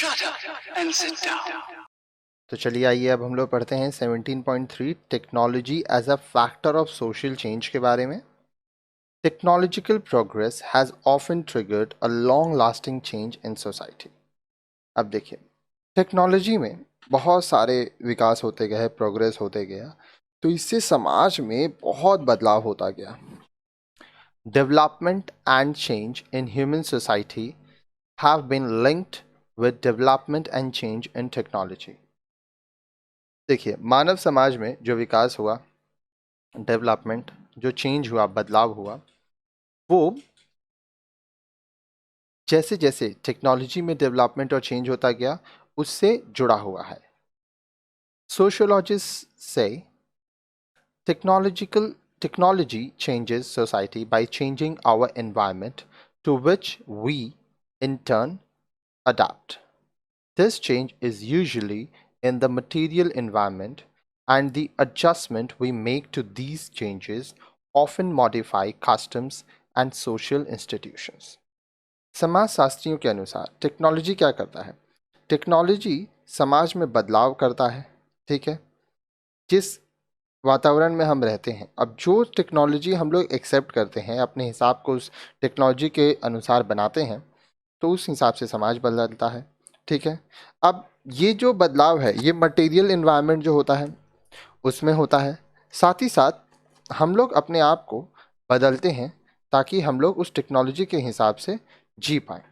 Shut up and sit down. तो चलिए आइए अब हम लोग पढ़ते हैं 17.3 technology as a factor of social change के बारे में। Technological progress has often triggered a long lasting change in society. अब देखिए, टेक्नोलॉजी में बहुत सारे विकास होते गए, प्रोग्रेस होते गया, तो इससे समाज में बहुत बदलाव होता गया। Development and change in human society have been linked with development and change in technology. देखिए, मानव समाज में जो विकास हुआ, डेवलपमेंट, जो चेंज हुआ, बदलाव हुआ, वो जैसे जैसे टेक्नोलॉजी में डेवलपमेंट और चेंज होता गया उससे जुड़ा हुआ है। सोशियोलॉजिस्ट से technology changes society by changing our environment to which we in turn adapt. This change is usually in the material environment, and the adjustment we make to these changes often modify customs and social institutions. समाज शास्त्रियों के अनुसार technology क्या करता है? Technology समाज में बदलाव करता है, ठीक है, जिस वातावरण में हम रहते हैं। अब जो टेक्नोलॉजी हम लोग एक्सेप्ट करते हैं, अपने हिसाब को उस टेक्नोलॉजी के अनुसार बनाते हैं, तो उस हिसाब से समाज बदलता है, ठीक है। अब ये जो बदलाव है, ये मटेरियल इन्वायरमेंट जो होता है उसमें होता है, साथ ही साथ हम लोग अपने आप को बदलते हैं ताकि हम लोग उस टेक्नोलॉजी के हिसाब से जी पाएँ।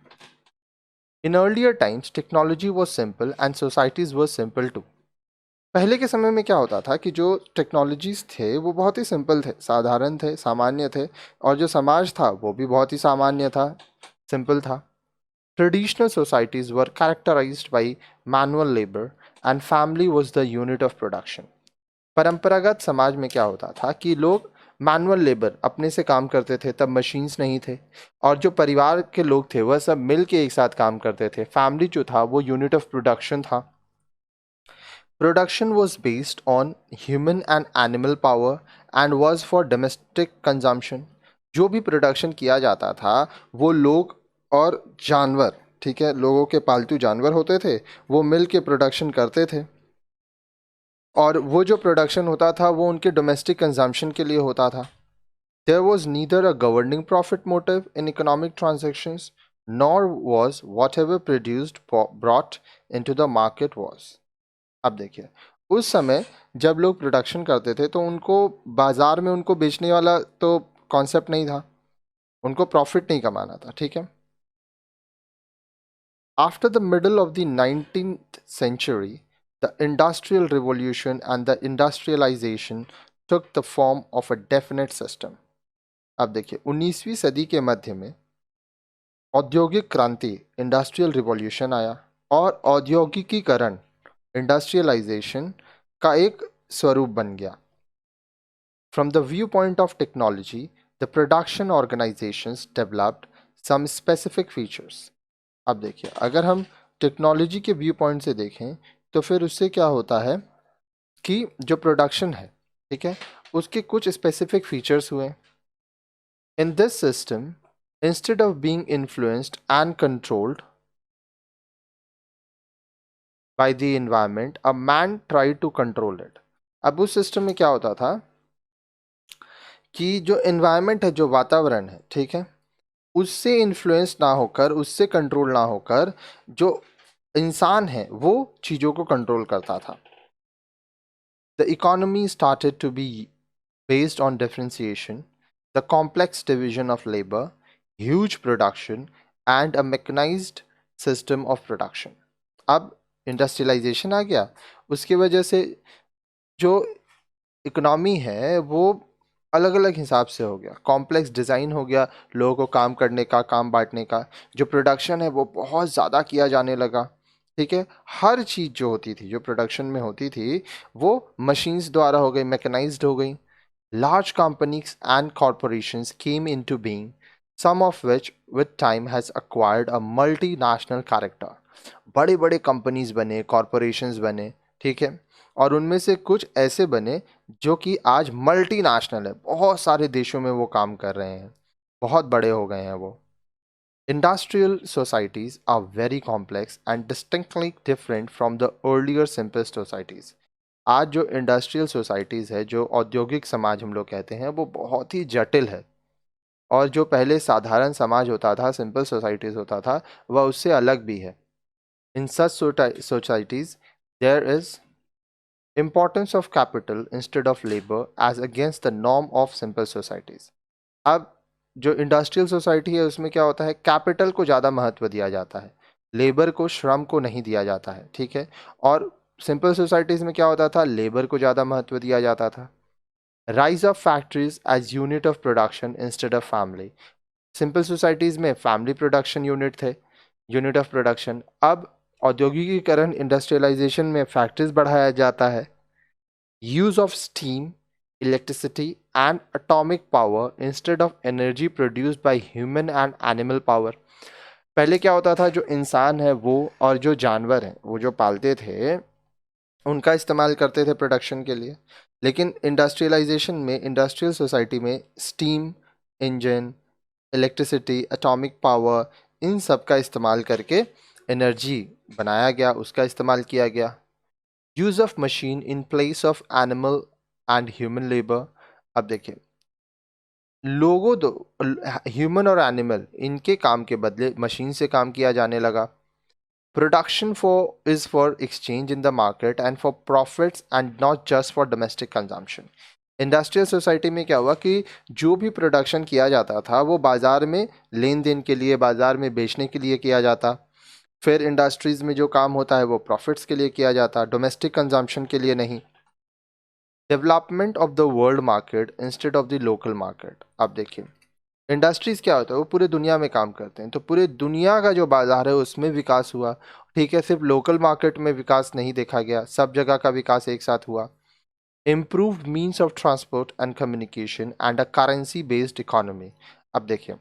In earlier times technology was simple and societies was simple too. पहले के समय में क्या होता था कि जो टेक्नोलॉजीज़ थे वो बहुत ही सिंपल थे, साधारण थे, सामान्य थे, और जो समाज था वो भी बहुत ही सामान्य था, सिंपल था। Traditional societies were characterized by manual labor and family was the unit of production. परंपरागत समाज में क्या होता था कि लोग मैनुअल लेबर अपने से काम करते थे, तब मशीन्स नहीं थे, और जो परिवार के लोग थे वह सब मिल के एक साथ काम करते थे। फैमिली जो था वो यूनिट ऑफ प्रोडक्शन था। Production was based on human and animal power and was for domestic consumption. जो भी प्रोडक्शन किया जाता था वो लोग और जानवर, ठीक है, लोगों के पालतू जानवर होते थे, वो मिल के प्रोडक्शन करते थे, और वो जो प्रोडक्शन होता था वो उनके डोमेस्टिक कंजम्पशन के लिए होता था। There was neither a governing profit motive in economic transactions nor was whatever produced brought into the market was. अब देखिए, उस समय जब लोग प्रोडक्शन करते थे तो उनको बाजार में उनको बेचने वाला तो कॉन्सेप्ट नहीं था, उनको प्रॉफिट नहीं कमाना था, ठीक है। After the middle of the 19th century, the Industrial Revolution and the industrialization took the form of a definite system. अब देखिए, 19वीं सदी के मध्य में औद्योगिक क्रांति, इंडस्ट्रियल रिवॉल्यूशन आया, और औद्योगिकीकरण, इंडस्ट्रियलाइजेशन का एक स्वरूप बन गया। From the viewpoint of technology, the production organizations developed some specific features. अब देखिए, अगर हम टेक्नोलॉजी के व्यू पॉइंट से देखें तो फिर उससे क्या होता है कि जो प्रोडक्शन है, ठीक है, उसके कुछ स्पेसिफिक फीचर्स हुए। In this system, instead of being influenced and controlled by the environment, a man try to control it. अब उस सिस्टम में क्या होता था कि जो एनवायरनमेंट है, जो वातावरण है, ठीक है, उससे इन्फ्लुएंस ना होकर, उससे कंट्रोल ना होकर, जो इंसान है वो चीज़ों को कंट्रोल करता था। The economy started to be based on differentiation, the complex division of labor, huge production, and a mechanized system of production. अब इंडस्ट्रियलाइजेशन आ गया, उसकी वजह से जो इकोनॉमी है वो अलग अलग हिसाब से हो गया, कॉम्प्लेक्स डिज़ाइन हो गया, लोगों को काम करने का, काम बांटने का, जो प्रोडक्शन है वो बहुत ज़्यादा किया जाने लगा, ठीक है। हर चीज़ जो होती थी, जो प्रोडक्शन में होती थी, वो मशीन्स द्वारा हो गई, मैकेनाइज्ड हो गई। Large companies and corporations came into being, some of which with time has acquired a multinational character. बड़े बड़े कंपनीज बने, कॉरपोरेशंस बने, ठीक है, और उनमें से कुछ ऐसे बने जो कि आज मल्टीनेशनल है, बहुत सारे देशों में वो काम कर रहे हैं, बहुत बड़े हो गए हैं वो। Industrial societies are very complex and distinctly different from the earlier simplest societies. आज जो इंडस्ट्रियल सोसाइटीज़ है, जो औद्योगिक समाज हम लोग कहते हैं, वो बहुत ही जटिल है। और जो पहले साधारण समाज होता था, सिंपल सोसाइटीज़ होता था, वह उससे अलग भी है। In such societies there is importance of capital instead of labor as against the norm of simple societies. अब जो इंडस्ट्रियल सोसाइटी है उसमें क्या होता है, कैपिटल को ज़्यादा महत्व दिया जाता है, लेबर को, श्रम को नहीं दिया जाता है, ठीक है। और सिंपल सोसाइटीज़ में क्या होता था, लेबर को ज़्यादा महत्व दिया जाता था। Rise of factories as unit of production instead of family. Simple societies में फैमिली प्रोडक्शन यूनिट थे, यूनिट ऑफ प्रोडक्शन। अब औद्योगिकीकरण, इंडस्ट्रियलाइजेशन में फैक्ट्रीज बढ़ाया जाता है। use of steam, electricity and atomic power instead of energy produced by human and animal power. पहले क्या होता था, जो इंसान है वो और जो जानवर हैं वो जो पालते थे उनका इस्तेमाल करते थे प्रोडक्शन के लिए। लेकिन इंडस्ट्रियलाइजेशन में, इंडस्ट्रियल सोसाइटी में steam engine, electricity, atomic power, इन सब का इस्तेमाल करके एनर्जी बनाया गया, उसका इस्तेमाल किया गया। Use of machine in place of animal and human labour. अब देखिए, लोगों दो, ह्यूमन और एनिमल, इनके काम के बदले मशीन से काम किया जाने लगा। Production for is for exchange in the market and for profits and not just for domestic consumption. Industrial society में क्या हुआ कि जो भी प्रोडक्शन किया जाता था वो बाजार में लेन देन के लिए, बाजार में बेचने के लिए किया जाता। फिर इंडस्ट्रीज में जो काम होता है वो प्रॉफिट्स के लिए किया जाता, डोमेस्टिक कंजम्पशन के लिए नहीं। Development of the world market instead of the local market. अब देखिए, इंडस्ट्रीज क्या होता है, वो पूरे दुनिया में काम करते हैं, तो पूरे दुनिया का जो बाजार है उसमें विकास हुआ, ठीक है। सिर्फ लोकल मार्केट में विकास नहीं देखा गया, सब जगह का विकास एक साथ हुआ। Improved means of transport and communication and a currency based economy. अब देखिए,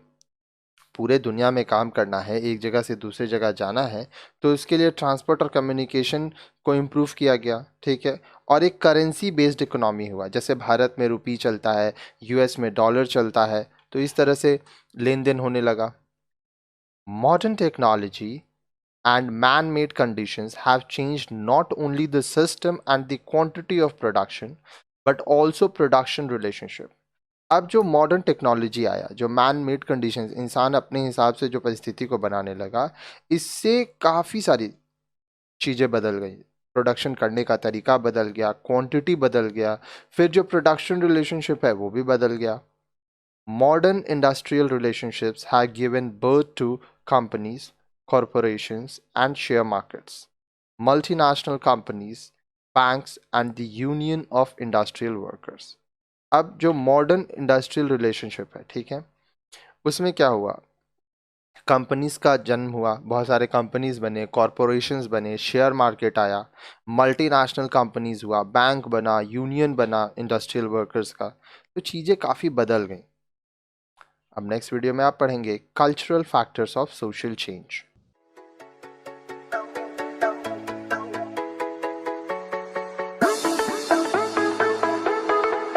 पूरे दुनिया में काम करना है, एक जगह से दूसरी जगह जाना है, तो इसके लिए ट्रांसपोर्ट और कम्युनिकेशन को इम्प्रूव किया गया, ठीक है। और एक करेंसी बेस्ड इकोनॉमी हुआ, जैसे भारत में रुपी चलता है, यूएस में डॉलर चलता है, तो इस तरह से लेन देन होने लगा। Modern technology and man-made conditions have changed not only the system and the quantity of production but also production relationship. अब जो मॉडर्न टेक्नोलॉजी आया, जो मैन मेड कंडीशंस, इंसान अपने हिसाब से जो परिस्थिति को बनाने लगा, इससे काफ़ी सारी चीज़ें बदल गई। प्रोडक्शन करने का तरीका बदल गया, क्वांटिटी बदल गया, फिर जो प्रोडक्शन रिलेशनशिप है वो भी बदल गया। Modern industrial relationships have given birth to companies, corporations and share markets, multinational companies, banks and the union of industrial workers. अब जो मॉडर्न इंडस्ट्रियल रिलेशनशिप है, ठीक है, उसमें क्या हुआ, कंपनीज का जन्म हुआ, बहुत सारे कंपनीज बने, कॉरपोरेशंस बने, शेयर मार्केट आया, मल्टीनेशनल कंपनीज हुआ, बैंक बना, यूनियन बना इंडस्ट्रियल वर्कर्स का, तो चीज़ें काफ़ी बदल गई। अब नेक्स्ट वीडियो में आप पढ़ेंगे cultural factors of social change.